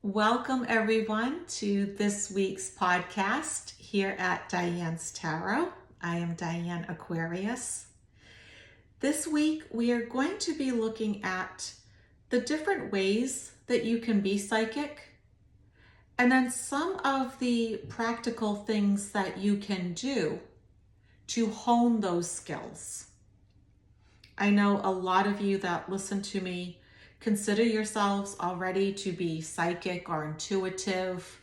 Welcome everyone to this week's podcast here at Diane's Tarot. I am Diane Aquarius. This week we are going to be looking at the different ways that you can be psychic and then some of the practical things that you can do to hone those skills. I know a lot of you that listen to me consider yourselves already to be psychic or intuitive,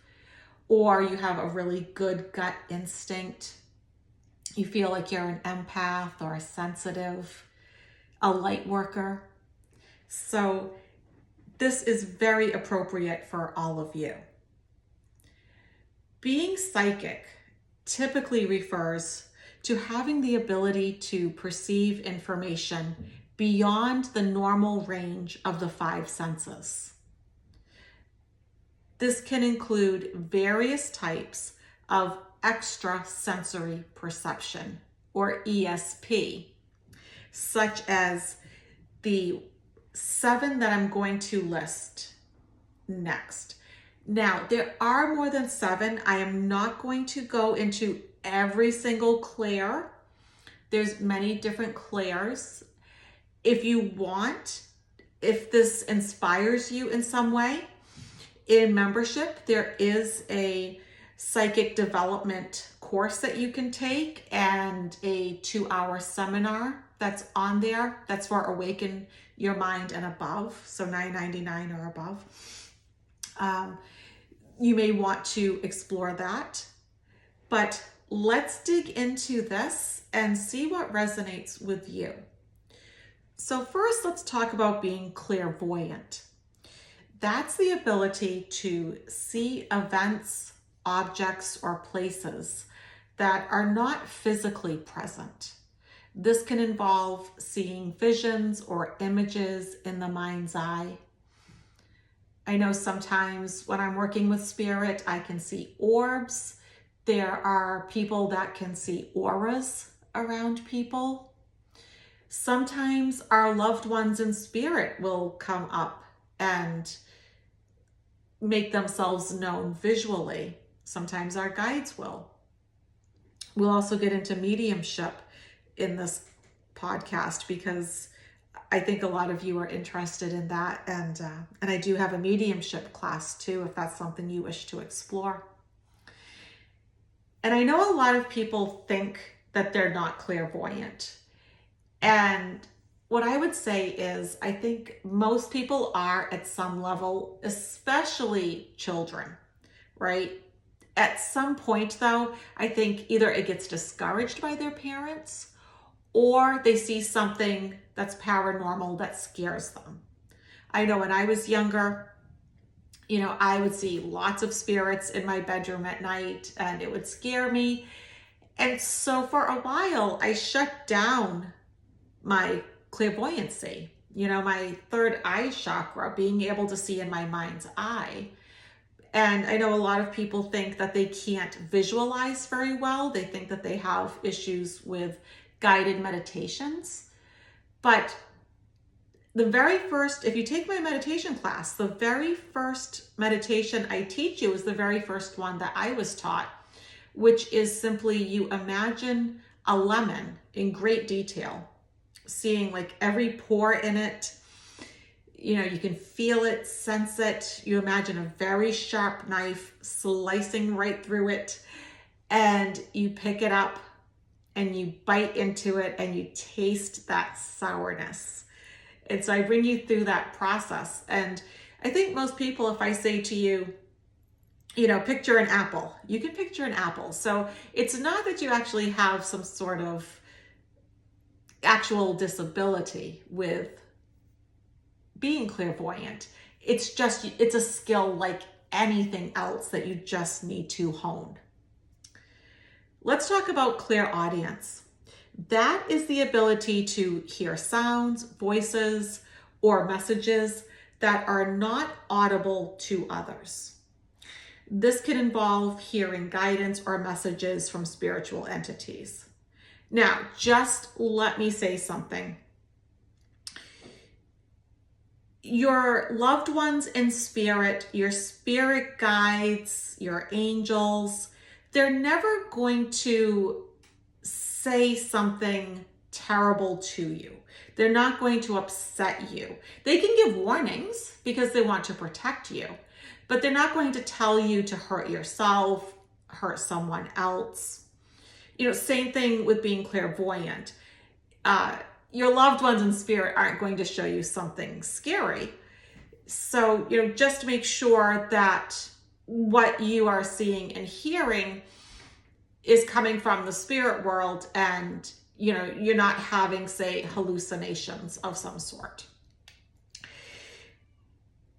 or you have a really good gut instinct. You feel like you're an empath or a sensitive, a light worker. So this is very appropriate for all of you. Being psychic typically refers to having the ability to perceive information beyond the normal range of the five senses. This can include various types of extrasensory perception, or ESP, such as the 7 that I'm going to list next. Now, there are more than 7. I am not going to go into every single clair. There's many different clairs. If you want, if this inspires you in some way, in membership, there is a psychic development course that you can take and a 2-hour seminar that's on there. That's for Awaken Your Mind and above, so $9.99 or above. You may want to explore that, but let's dig into this and see what resonates with you. So first, let's talk about being clairvoyant. That's the ability to see events, objects, or places that are not physically present. This can involve seeing visions or images in the mind's eye. I know sometimes when I'm working with spirit, I can see orbs. There are people that can see auras around people. Sometimes our loved ones in spirit will come up and make themselves known visually. Sometimes our guides will. We'll also get into mediumship in this podcast because I think a lot of you are interested in that. And I do have a mediumship class too, if that's something you wish to explore. And I know a lot of people think that they're not clairvoyant. And what I would say is, I think most people are at some level, especially children, right? At some point though, I think either it gets discouraged by their parents or they see something that's paranormal that scares them. I know when I was younger, I would see lots of spirits in my bedroom at night and it would scare me. And so for a while, I shut down my clairvoyancy, my third eye chakra, being able to see in my mind's eye. And I know a lot of people think that they can't visualize very well. They think that they have issues with guided meditations. But if you take my meditation class, the very first meditation I teach you is the very first one that I was taught, which is simply you imagine a lemon in great detail, seeing like every pore in it. You can feel it, sense it. You imagine a very sharp knife slicing right through it, and you pick it up and you bite into it and you taste that sourness. And so I bring you through that process. And I think most people, if I say to you, picture an apple, you can picture an apple. So it's not that you actually have some sort of actual disability with being clairvoyant. It's a skill like anything else that you just need to hone. Let's talk about clairaudience. That is the ability to hear sounds, voices, or messages that are not audible to others. This can involve hearing guidance or messages from spiritual entities. Now, just let me say something. your loved ones in spirit, your spirit guides, your angels, they're never going to say something terrible to you. They're not going to upset you. They can give warnings because they want to protect you, but they're not going to tell you to hurt yourself, hurt someone else. Same thing with being clairvoyant. Your loved ones in spirit aren't going to show you something scary. So, just make sure that what you are seeing and hearing is coming from the spirit world, and, you're not having, say, hallucinations of some sort.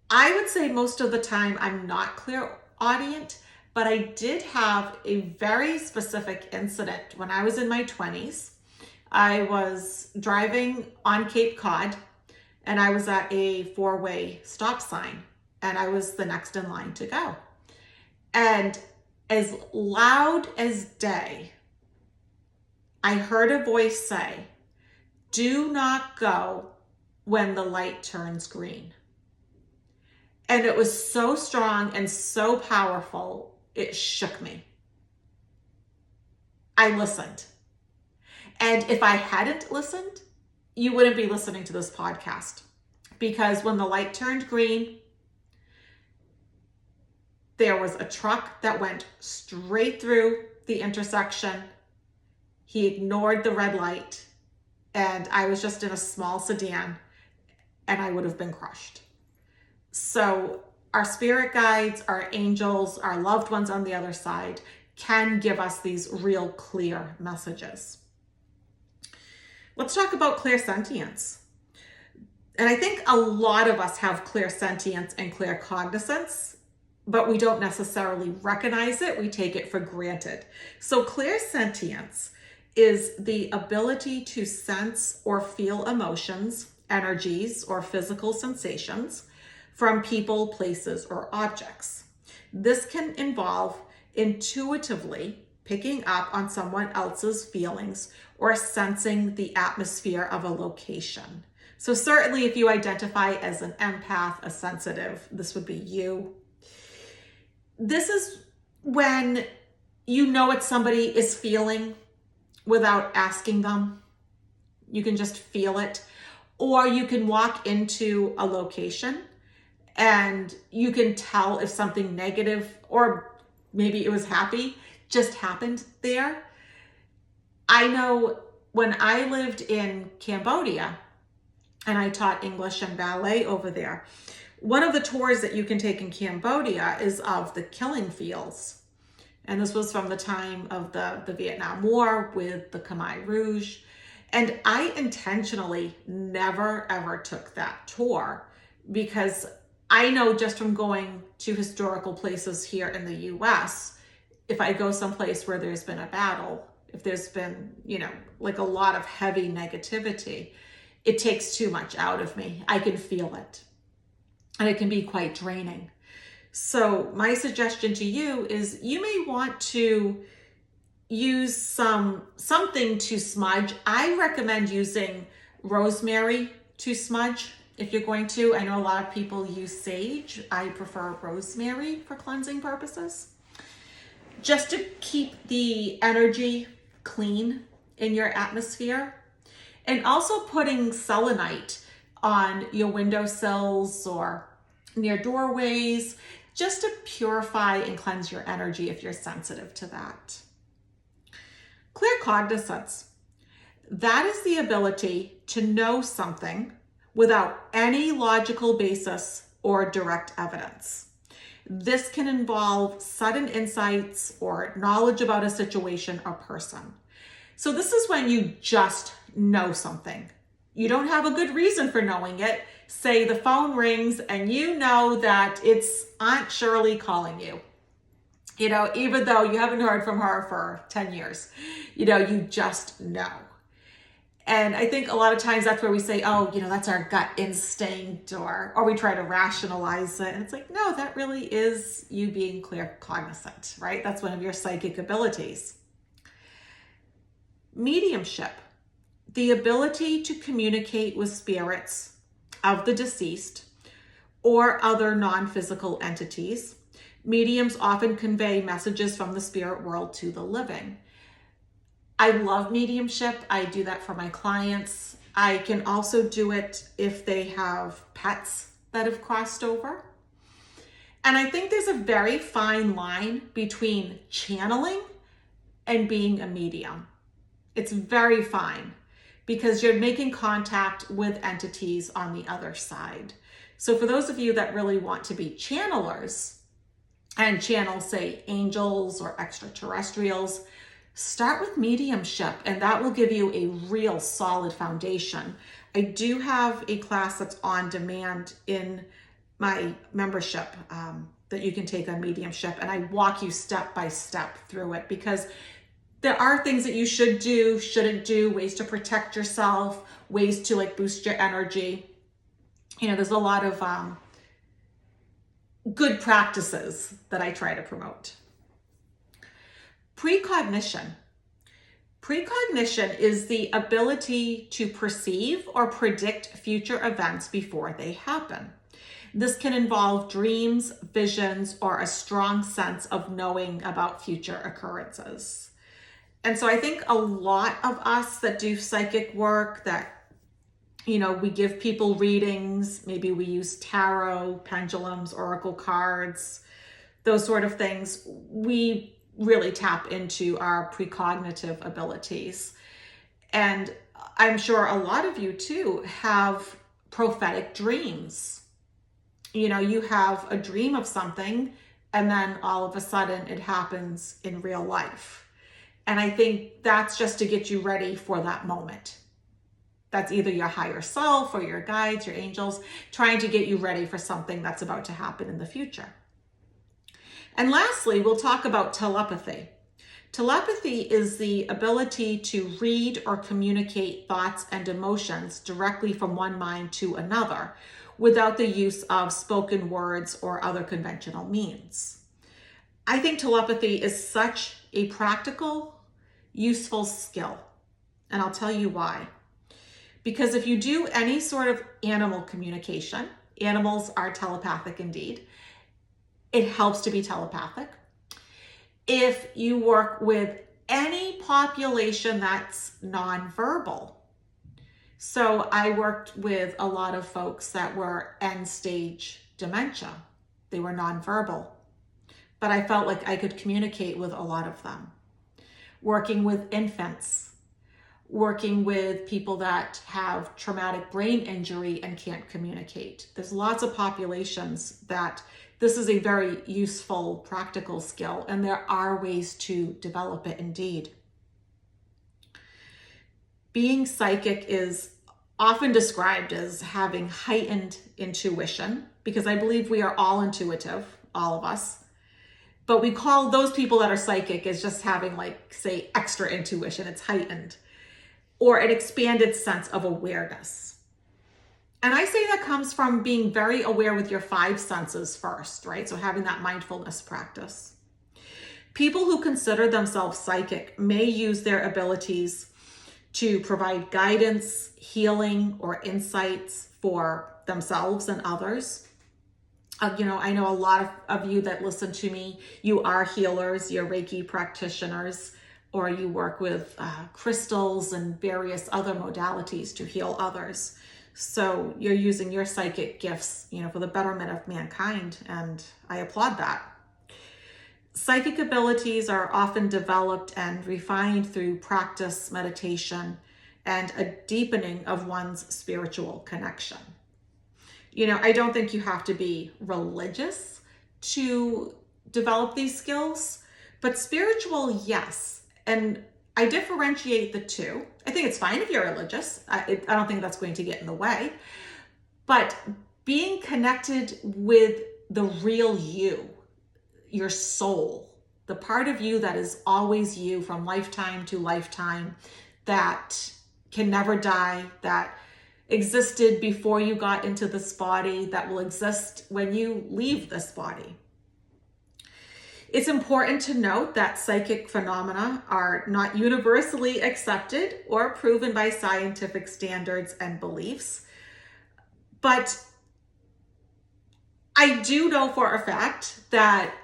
I would say most of the time I'm not clairaudient, but I did have a very specific incident when I was in my 20s. I was driving on Cape Cod, and I was at a 4-way stop sign, and I was the next in line to go. And as loud as day, I heard a voice say, "Do not go when the light turns green." And it was so strong and so powerful, it shook me. I listened. And if I hadn't listened, you wouldn't be listening to this podcast. Because when the light turned green, there was a truck that went straight through the intersection. He ignored the red light, and I was just in a small sedan, and I would have been crushed. So our spirit guides, our angels, our loved ones on the other side can give us these real clear messages. Let's talk about clairsentience. And I think a lot of us have clairsentience and claircognizance, but we don't necessarily recognize it. We take it for granted. So clairsentience is the ability to sense or feel emotions, energies, or physical sensations from people, places, or objects. This can involve intuitively picking up on someone else's feelings or sensing the atmosphere of a location. So certainly if you identify as an empath, a sensitive, this would be you. This is when you know what somebody is feeling without asking them. You can just feel it. Or you can walk into a location and you can tell if something negative, or maybe it was happy, just happened there. I know when I lived in Cambodia and I taught English and ballet over there, one of the tours that you can take in Cambodia is of the killing fields. And this was from the time of the Vietnam War with the Khmer Rouge. And I intentionally never, ever took that tour because I know just from going to historical places here in the US, if I go someplace where there's been a battle, if there's been, like a lot of heavy negativity, it takes too much out of me. I can feel it. And it can be quite draining. So my suggestion to you is you may want to use something to smudge. I recommend using rosemary to smudge if you're going to. I know a lot of people use sage. I prefer rosemary for cleansing purposes. Just to keep the energy clean in your atmosphere. And also putting selenite on your windowsills or near doorways, just to purify and cleanse your energy if you're sensitive to that. Claircognizance. That is the ability to know something without any logical basis or direct evidence. This can involve sudden insights or knowledge about a situation or person. So this is when you just know something. You don't have a good reason for knowing it. Say the phone rings and you know that it's Aunt Shirley calling you. Even though you haven't heard from her for 10 years, you just know. And I think a lot of times that's where we say, oh, that's our gut instinct, or we try to rationalize it. And it's like, no, that really is you being claircognizant, right? That's one of your psychic abilities. Mediumship, the ability to communicate with spirits of the deceased or other non-physical entities. Mediums often convey messages from the spirit world to the living. I love mediumship. I do that for my clients. I can also do it if they have pets that have crossed over. And I think there's a very fine line between channeling and being a medium. It's very fine because you're making contact with entities on the other side. So for those of you that really want to be channelers and channel, say, angels or extraterrestrials, start with mediumship, and that will give you a real solid foundation. I do have a class that's on demand in my membership that you can take on mediumship, and I walk you step by step through it because there are things that you should do, shouldn't do, ways to protect yourself, ways to like boost your energy. You know, there's a lot of good practices that I try to promote. Precognition. Precognition is the ability to perceive or predict future events before they happen. This can involve dreams, visions, or a strong sense of knowing about future occurrences. And so I think a lot of us that do psychic work, that, you know, we give people readings, maybe we use tarot, pendulums, oracle cards, those sort of things, we really tap into our precognitive abilities. And I'm sure a lot of you too have prophetic dreams. You know, you have a dream of something and then all of a sudden it happens in real life. And I think that's just to get you ready for that moment. That's either your higher self or your guides, your angels, trying to get you ready for something that's about to happen in the future. And lastly, we'll talk about telepathy. Telepathy is the ability to read or communicate thoughts and emotions directly from one mind to another without the use of spoken words or other conventional means. I think telepathy is such a practical, useful skill. And I'll tell you why. Because if you do any sort of animal communication, animals are telepathic indeed. It helps to be telepathic. If you work with any population that's nonverbal. So I worked with a lot of folks that were end stage dementia. They were nonverbal, but I felt like I could communicate with a lot of them. Working with infants, working with people that have traumatic brain injury and can't communicate. There's lots of populations that this is a very useful, practical skill, and there are ways to develop it indeed. Being psychic is often described as having heightened intuition, because I believe we are all intuitive, all of us. But we call those people that are psychic as just having, like, say, extra intuition. It's heightened, or an expanded sense of awareness. And I say that comes from being very aware with your 5 senses first, right? So having that mindfulness practice. People who consider themselves psychic may use their abilities to provide guidance, healing, or insights for themselves and others. You know, I know a lot of you that listen to me, you are healers, you're Reiki practitioners, or you work with crystals and various other modalities to heal others. So you're using your psychic gifts, you know, for the betterment of mankind, and I applaud that. Psychic abilities are often developed and refined through practice, meditation, and a deepening of one's spiritual connection. You know, I don't think you have to be religious to develop these skills, but spiritual, yes. And I differentiate the two. I think it's fine if you're religious. I don't think that's going to get in the way. But being connected with the real you, your soul, the part of you that is always you from lifetime to lifetime, that can never die, that existed before you got into this body, that will exist when you leave this body. It's important to note that psychic phenomena are not universally accepted or proven by scientific standards and beliefs, but I do know for a fact that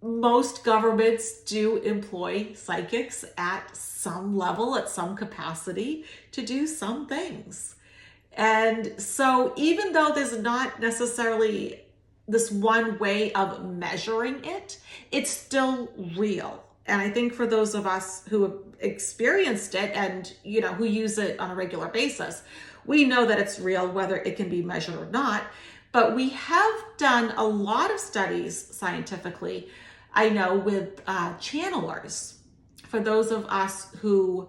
most governments do employ psychics at some level, at some capacity, to do some things. And so even though there's not necessarily this one way of measuring it, it's still real. And I think for those of us who have experienced it and, who use it on a regular basis, we know that it's real, whether it can be measured or not. But we have done a lot of studies scientifically, I know, with channelers. For those of us who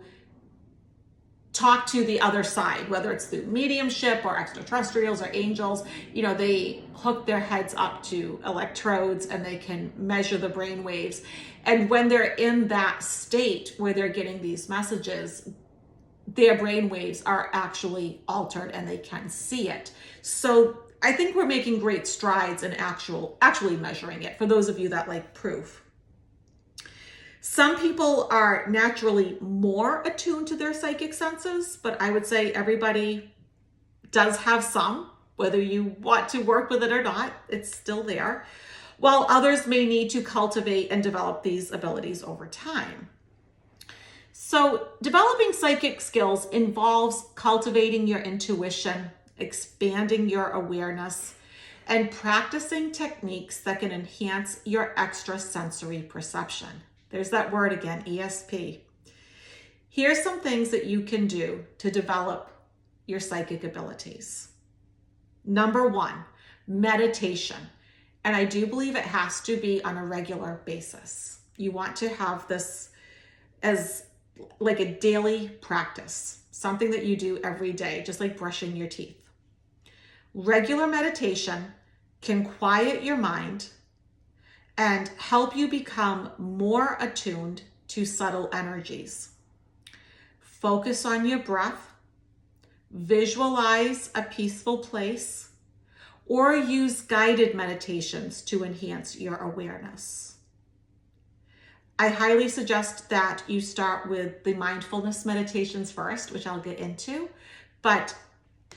talk to the other side, whether it's through mediumship or extraterrestrials or angels, they hook their heads up to electrodes and they can measure the brain waves. And when they're in that state where they're getting these messages, their brain waves are actually altered and they can see it. So I think we're making great strides in actually measuring it, for those of you that like proof. Some people are naturally more attuned to their psychic senses, but I would say everybody does have some, whether you want to work with it or not, it's still there, while others may need to cultivate and develop these abilities over time. So developing psychic skills involves cultivating your intuition, expanding your awareness, and practicing techniques that can enhance your extrasensory perception. There's that word again, ESP. Here's some things that you can do to develop your psychic abilities. Number 1, meditation. And I do believe it has to be on a regular basis. You want to have this as like a daily practice, something that you do every day, just like brushing your teeth. Regular meditation can quiet your mind and help you become more attuned to subtle energies. Focus on your breath, visualize a peaceful place, or use guided meditations to enhance your awareness. I highly suggest that you start with the mindfulness meditations first, which I'll get into. But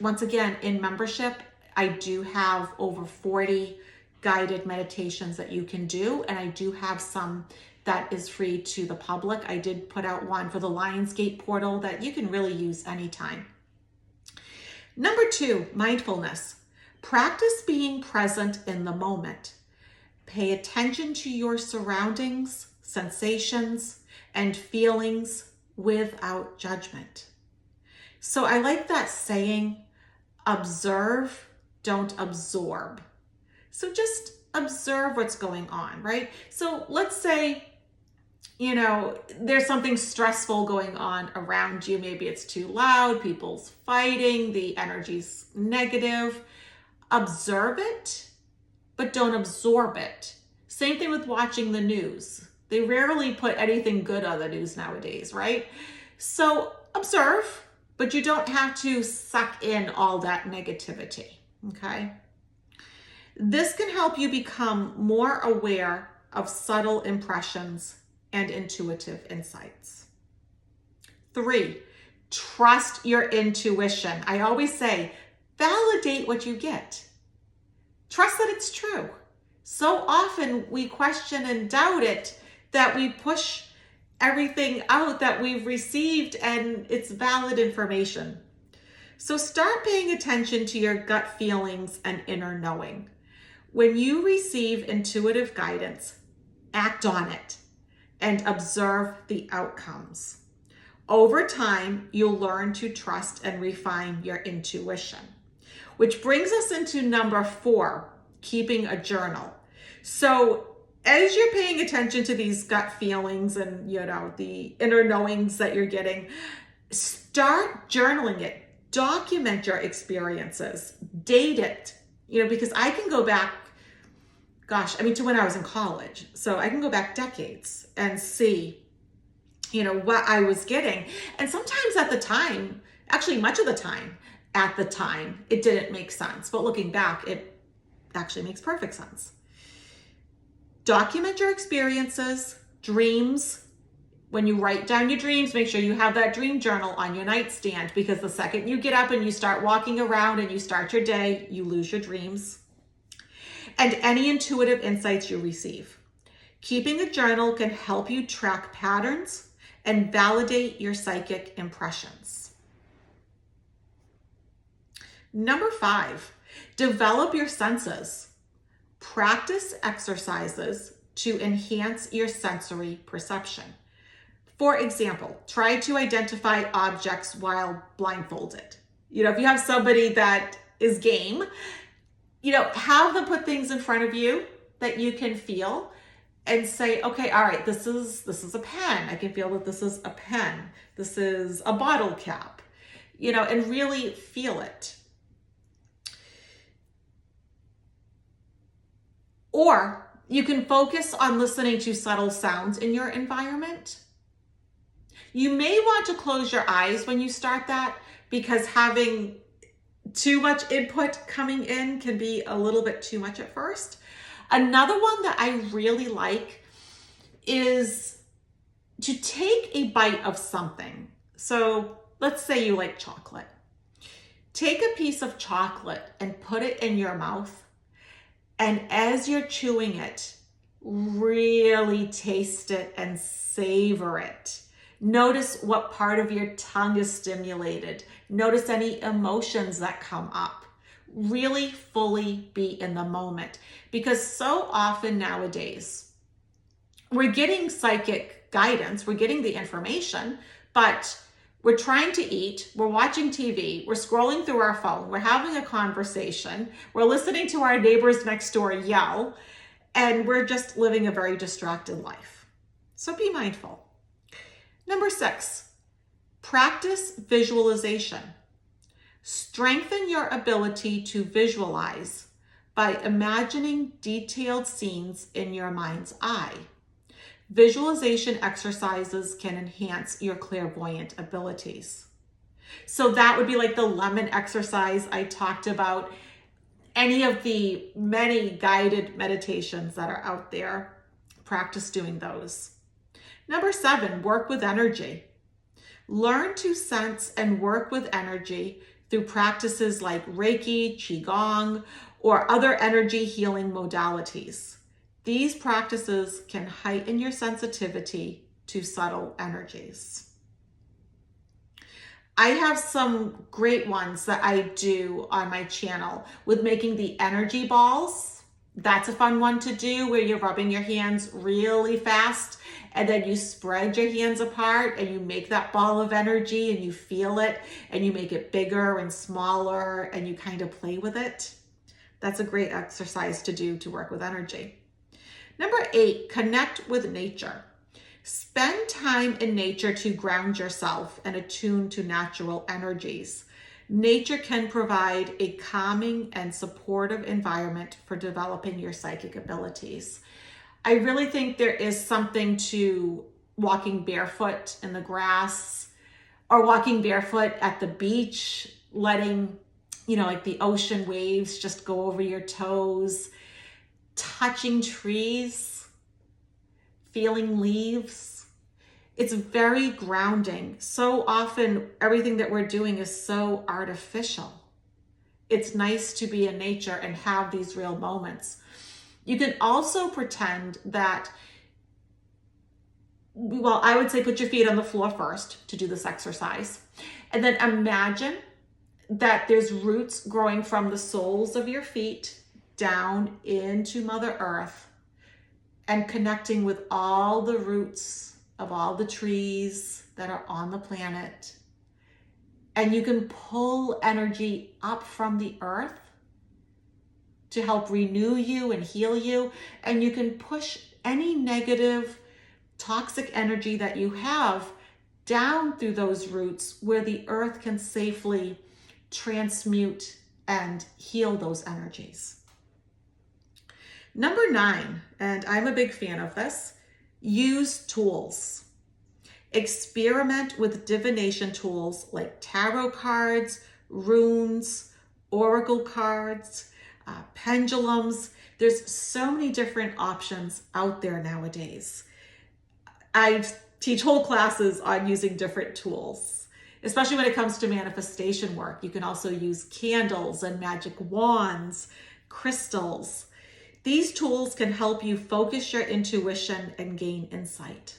once again, in membership, I do have over 40 guided meditations that you can do. And I do have some that is free to the public. I did put out one for the Lionsgate portal that you can really use anytime. Number 2, mindfulness. Practice being present in the moment. Pay attention to your surroundings, sensations, and feelings without judgment. So I like that saying, observe, don't absorb. So just observe what's going on, right? So let's say, there's something stressful going on around you. Maybe it's too loud, people's fighting, the energy's negative. Observe it, but don't absorb it. Same thing with watching the news. They rarely put anything good on the news nowadays, right? So observe, but you don't have to suck in all that negativity, okay? This can help you become more aware of subtle impressions and intuitive insights. 3, trust your intuition. I always say, validate what you get. Trust that it's true. So often we question and doubt it that we push everything out that we've received and it's valid information. So start paying attention to your gut feelings and inner knowing. When you receive intuitive guidance, act on it and observe the outcomes. Over time, you'll learn to trust and refine your intuition. Which brings us into number 4, keeping a journal. So as you're paying attention to these gut feelings and, the inner knowings that you're getting, start journaling it. Document your experiences. Date it. Because I can go back, to when I was in college. So I can go back decades and see, what I was getting. And sometimes at the time, actually much of the time, at the time, it didn't make sense. But looking back, it actually makes perfect sense. Document your experiences, dreams. When you write down your dreams, make sure you have that dream journal on your nightstand, because the second you get up and you start walking around and you start your day, you lose your dreams. and any intuitive insights you receive. Keeping a journal can help you track patterns and validate your psychic impressions. Number 5, develop your senses. Practice exercises to enhance your sensory perception. For example, try to identify objects while blindfolded. If you have somebody that is game, have them put things in front of you that you can feel and say, okay, all right, this is a pen. I can feel that this is a pen. This is a bottle cap, and really feel it. Or you can focus on listening to subtle sounds in your environment. You may want to close your eyes when you start that, because having too much input coming in can be a little bit too much at first. Another one that I really like is to take a bite of something. So let's say you like chocolate. Take a piece of chocolate and put it in your mouth. And as you're chewing it, really taste it and savor it. Notice what part of your tongue is stimulated. Notice any emotions that come up. Really fully be in the moment, because so often nowadays we're getting psychic guidance, we're getting the information, but we're trying to eat, we're watching TV, we're scrolling through our phone, we're having a conversation, we're listening to our neighbors next door yell, and we're just living a very distracted life. So be mindful. Number 6, practice visualization. Strengthen your ability to visualize by imagining detailed scenes in your mind's eye. Visualization exercises can enhance your clairvoyant abilities. So that would be like the lemon exercise I talked about, any of the many guided meditations that are out there. Practice doing those. Number 7, work with energy. Learn to sense and work with energy through practices like Reiki, Qigong, or other energy healing modalities. These practices can heighten your sensitivity to subtle energies. I have some great ones that I do on my channel with making the energy balls. That's a fun one to do, where you're rubbing your hands really fast and then you spread your hands apart and you make that ball of energy and you feel it and you make it bigger and smaller and you kind of play with it. That's a great exercise to do to work with energy. Number 8, connect with nature. Spend time in nature to ground yourself and attune to natural energies. Nature can provide a calming and supportive environment for developing your psychic abilities. I really think there is something to walking barefoot in the grass or walking barefoot at the beach, letting, like the ocean waves just go over your toes, touching trees, feeling leaves. It's very grounding. So often everything that we're doing is so artificial. It's nice to be in nature and have these real moments. You can also pretend that, I would say put your feet on the floor first to do this exercise. And then imagine that there's roots growing from the soles of your feet down into Mother Earth and connecting with all the roots of all the trees that are on the planet. And you can pull energy up from the earth to help renew you and heal you. And you can push any negative, toxic energy that you have down through those roots where the earth can safely transmute and heal those energies. Number 9, and I'm a big fan of this, use tools. Experiment with divination tools like tarot cards, runes, oracle cards, pendulums. There's so many different options out there nowadays. I teach whole classes on using different tools, especially when it comes to manifestation work. You can also use candles and magic wands, crystals. These tools can help you focus your intuition and gain insight.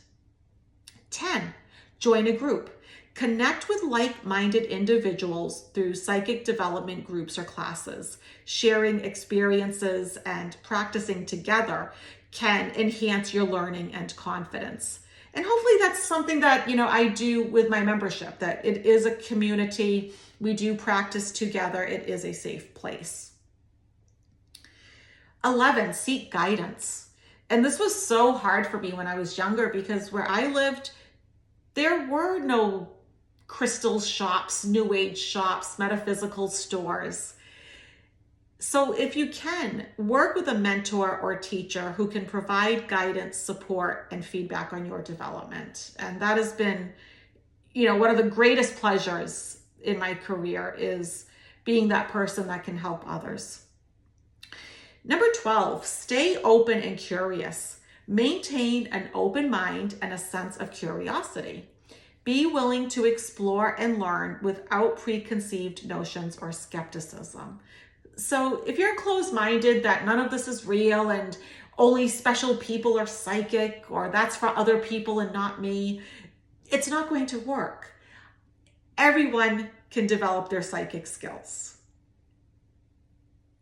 10, join a group. Connect with like-minded individuals through psychic development groups or classes. Sharing experiences and practicing together can enhance your learning and confidence. And hopefully that's something that, I do with my membership, that it is a community. We do practice together. It is a safe place. 11, seek guidance. And this was so hard for me when I was younger because where I lived, there were no crystal shops, new age shops, metaphysical stores. So if you can, work with a mentor or teacher who can provide guidance, support, and feedback on your development. And that has been, one of the greatest pleasures in my career is being that person that can help others. Number 12, stay open and curious. Maintain an open mind and a sense of curiosity. Be willing to explore and learn without preconceived notions or skepticism. So if you're closed-minded that none of this is real and only special people are psychic, or that's for other people and not me, it's not going to work. Everyone can develop their psychic skills.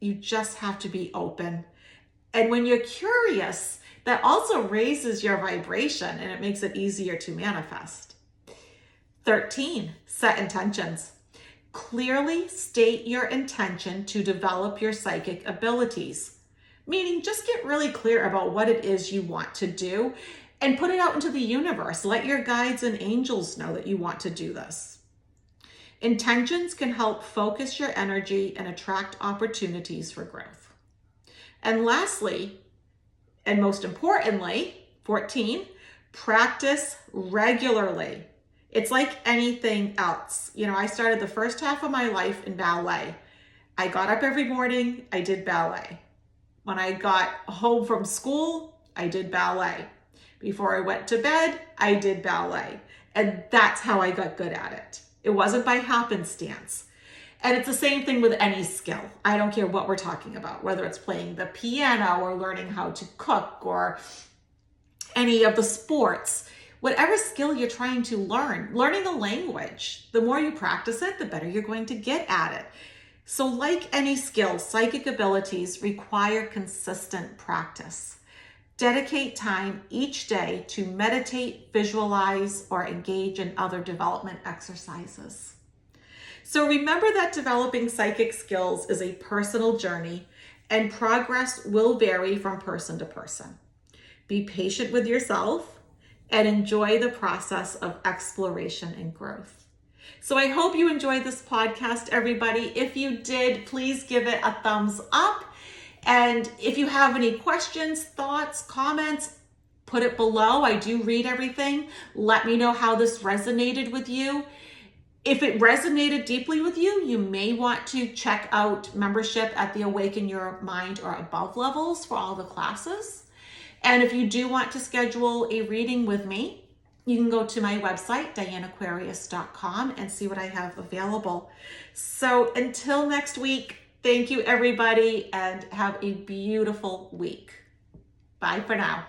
You just have to be open. And when you're curious, that also raises your vibration and it makes it easier to manifest. 13, set intentions. Clearly state your intention to develop your psychic abilities. Meaning just get really clear about what it is you want to do and put it out into the universe. Let your guides and angels know that you want to do this. Intentions can help focus your energy and attract opportunities for growth. And lastly, and most importantly, 14, practice regularly. It's like anything else. I started the first half of my life in ballet. I got up every morning, I did ballet. When I got home from school, I did ballet. Before I went to bed, I did ballet. And that's how I got good at it. It wasn't by happenstance. And it's the same thing with any skill. I don't care what we're talking about, whether it's playing the piano or learning how to cook or any of the sports. Whatever skill you're trying to learn, learning a language, the more you practice it, the better you're going to get at it. So like any skill, psychic abilities require consistent practice. Dedicate time each day to meditate, visualize, or engage in other development exercises. So remember that developing psychic skills is a personal journey and progress will vary from person to person. Be patient with yourself and enjoy the process of exploration and growth. So I hope you enjoyed this podcast, everybody. If you did, please give it a thumbs up. And if you have any questions, thoughts, comments, put it below. I do read everything. Let me know how this resonated with you. If it resonated deeply with you, you may want to check out membership at the Awaken Your Mind or above levels for all the classes. And if you do want to schedule a reading with me, you can go to my website, dianeaquarius.com, and see what I have available. So until next week, thank you everybody and have a beautiful week. Bye for now.